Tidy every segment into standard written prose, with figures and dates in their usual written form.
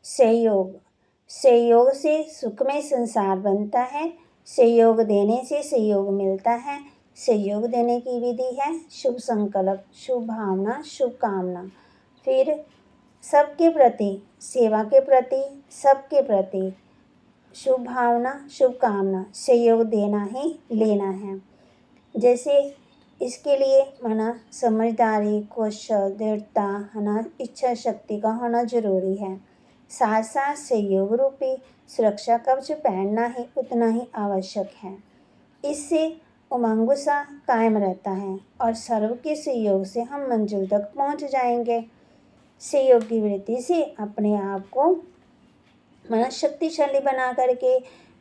सहयोग, सहयोग से सुखमय संसार बनता है। सहयोग देने से सहयोग मिलता है। सहयोग देने की विधि है शुभ संकल्प, शुभ भावना, शुभ कामना। फिर सबके प्रति, सेवा के प्रति, सबके प्रति शुभ भावना, शुभ कामना, सहयोग देना ही लेना है। जैसे इसके लिए माना समझदारी, कौशल, दृढ़ता, है ना, इच्छा शक्ति का होना जरूरी है। साथ साथ सहयोग रूपी सुरक्षा कवच पहनना ही उतना ही आवश्यक है। इससे उमंग उत्साह कायम रहता है और सर्व के सहयोग से हम मंजिल तक पहुंच जाएंगे। सहयोग की वृत्ति से अपने आप को मन शक्तिशाली बना करके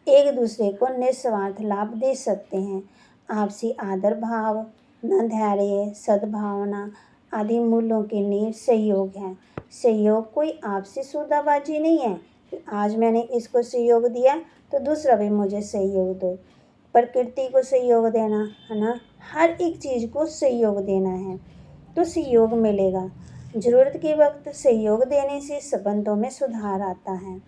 एक दूसरे को निस्वार्थ लाभ दे सकते हैं। आपसी आदर भाव, न धैर्य, सद्भावना आदि मूल्यों की नींव सहयोग है। सहयोग कोई आपसी सौदाबाजी नहीं है कि आज मैंने इसको सहयोग दिया तो दूसरा भी मुझे सहयोग दो। प्रकृति को सहयोग देना, है ना, हर एक चीज़ को सहयोग देना है तो सहयोग मिलेगा। ज़रूरत के वक्त सहयोग देने से संबंधों में सुधार आता है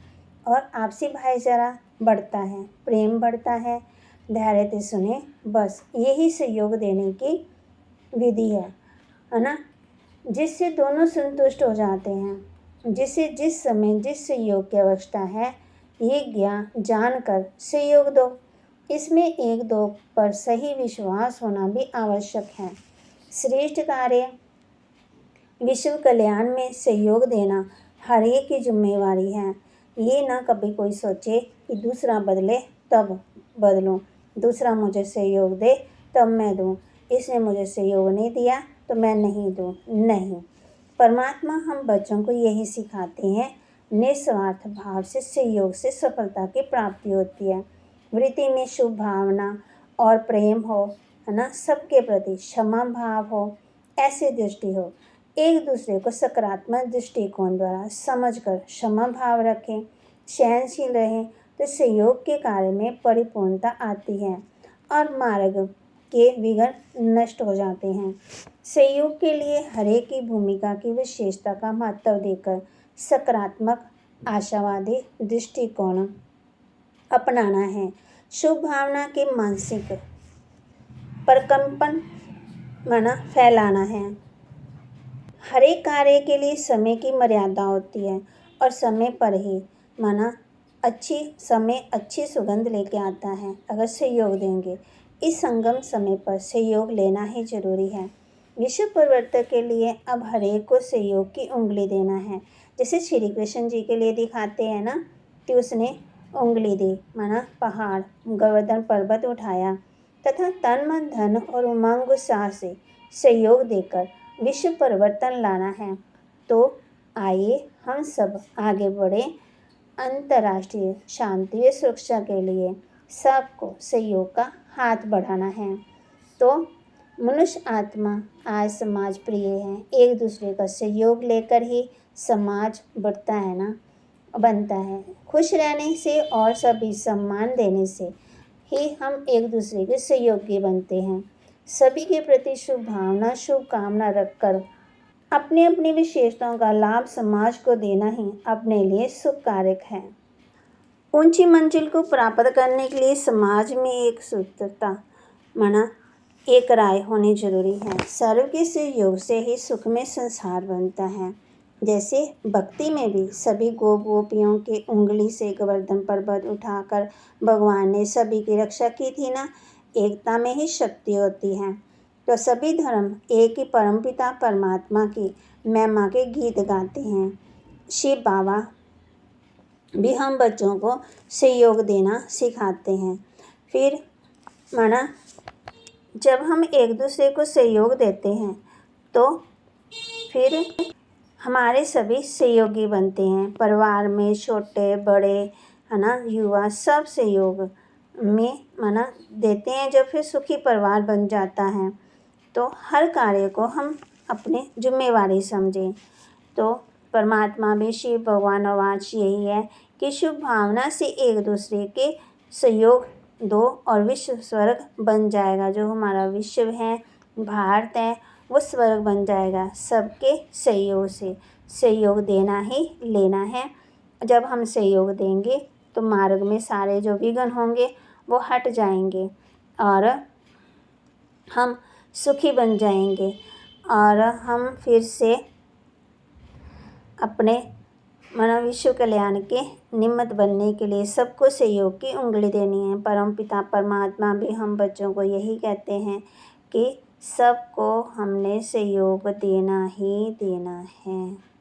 और आपसी भाईचारा बढ़ता है, प्रेम बढ़ता है। धैर्य से सुने, बस यही सहयोग देने की विधि है ना, जिससे दोनों संतुष्ट हो जाते हैं। जिसे जिस समय जिस सहयोग की आवश्यकता है ये ज्ञान जानकर सहयोग दो। इसमें एक दो पर सही विश्वास होना भी आवश्यक है। श्रेष्ठ कार्य विश्व कल्याण में सहयोग देना हर एक की जिम्मेवारी है। ये ना कभी कोई सोचे कि दूसरा बदले तब बदलूं, दूसरा मुझे सहयोग दे तब मैं दूं, इसने मुझे सहयोग नहीं दिया तो मैं नहीं दूं। नहीं, परमात्मा हम बच्चों को यही सिखाते हैं। निस्वार्थ भाव से सहयोग से सफलता की प्राप्ति होती है। वृत्ति में शुभ भावना और प्रेम हो, है ना, सबके प्रति क्षमा भाव हो, ऐसी दृष्टि हो। एक दूसरे को सकारात्मक दृष्टिकोण द्वारा समझकर क्षमा भाव रखें, सहनशील रहें तो सहयोग के कार्य में परिपूर्णता आती है और मार्ग के विघ्न नष्ट हो जाते हैं। सहयोग के लिए हरेक की भूमिका की विशेषता का महत्व देकर सकारात्मक आशावादी दृष्टिकोण अपनाना है। शुभ भावना के मानसिक प्रकंपन माना फैलाना है। हर एक कार्य के लिए समय की मर्यादा होती है और समय पर ही माना अच्छी सुगंध लेके आता है। अगर सहयोग देंगे, इस संगम समय पर सहयोग लेना ही जरूरी है। विश्व परिवर्तन के लिए अब हर एक को सहयोग की उंगली देना है। जैसे श्री कृष्ण जी के लिए दिखाते हैं ना कि उसने उंगली दी, माना पहाड़ गोवर्धन पर्वत उठाया तथा तन मन धन और उमंग उत्साह से सहयोग देकर विश्व परिवर्तन लाना है। तो आइए हम सब आगे बढ़े। अंतर्राष्ट्रीय शांति व सुरक्षा के लिए सबको सहयोग का हाथ बढ़ाना है। तो मनुष्य आत्मा आज समाज प्रिय है। एक दूसरे का सहयोग लेकर ही समाज बढ़ता है ना, बनता है। खुश रहने से और सभी सम्मान देने से ही हम एक दूसरे के सहयोगी बनते हैं। सभी के प्रति शुभ भावना, शुभ कामना रखकर अपनी अपनी विशेषताओं का लाभ समाज को देना ही अपने लिए शुभ कारक है। ऊंची मंजिल को प्राप्त करने के लिए समाज में एक सूत्रता माना एक राय होनी जरूरी है। सर्व के सहयोग से ही सुख में संसार बनता है। जैसे भक्ति में भी सभी गोपियों के उंगली से गोवर्धन पर्वत उठाकर भगवान ने सभी की रक्षा की थी ना। एकता में ही शक्ति होती है। तो सभी धर्म एक ही परमपिता परमात्मा की महिमा के गीत गाते हैं। शिव बाबा भी हम बच्चों को सहयोग देना सिखाते हैं। फिर माना जब हम एक दूसरे को सहयोग देते हैं तो फिर हमारे सभी सहयोगी बनते हैं। परिवार में छोटे बड़े, है ना, युवा सब सहयोग में माना देते हैं। जब फिर सुखी परिवार बन जाता है तो हर कार्य को हम अपनी जिम्मेवारी समझें। तो परमात्मा भी शिव भगवान आवाज यही है कि शुभ भावना से एक दूसरे के सहयोग दो और विश्व स्वर्ग बन जाएगा। जो हमारा विश्व है, भारत है, वो स्वर्ग बन जाएगा। सबके सहयोग से सहयोग देना ही लेना है जब हम सहयोग देंगे तो मार्ग में सारे जो विघ्न होंगे वो हट जाएंगे और हम सुखी बन जाएंगे और हम फिर से अपने विश्व कल्याण के निमित्त बनने के लिए सबको सहयोग की उंगली देनी है। परमपिता परमात्मा भी हम बच्चों को यही कहते हैं कि सबको हमने सहयोग देना ही देना है।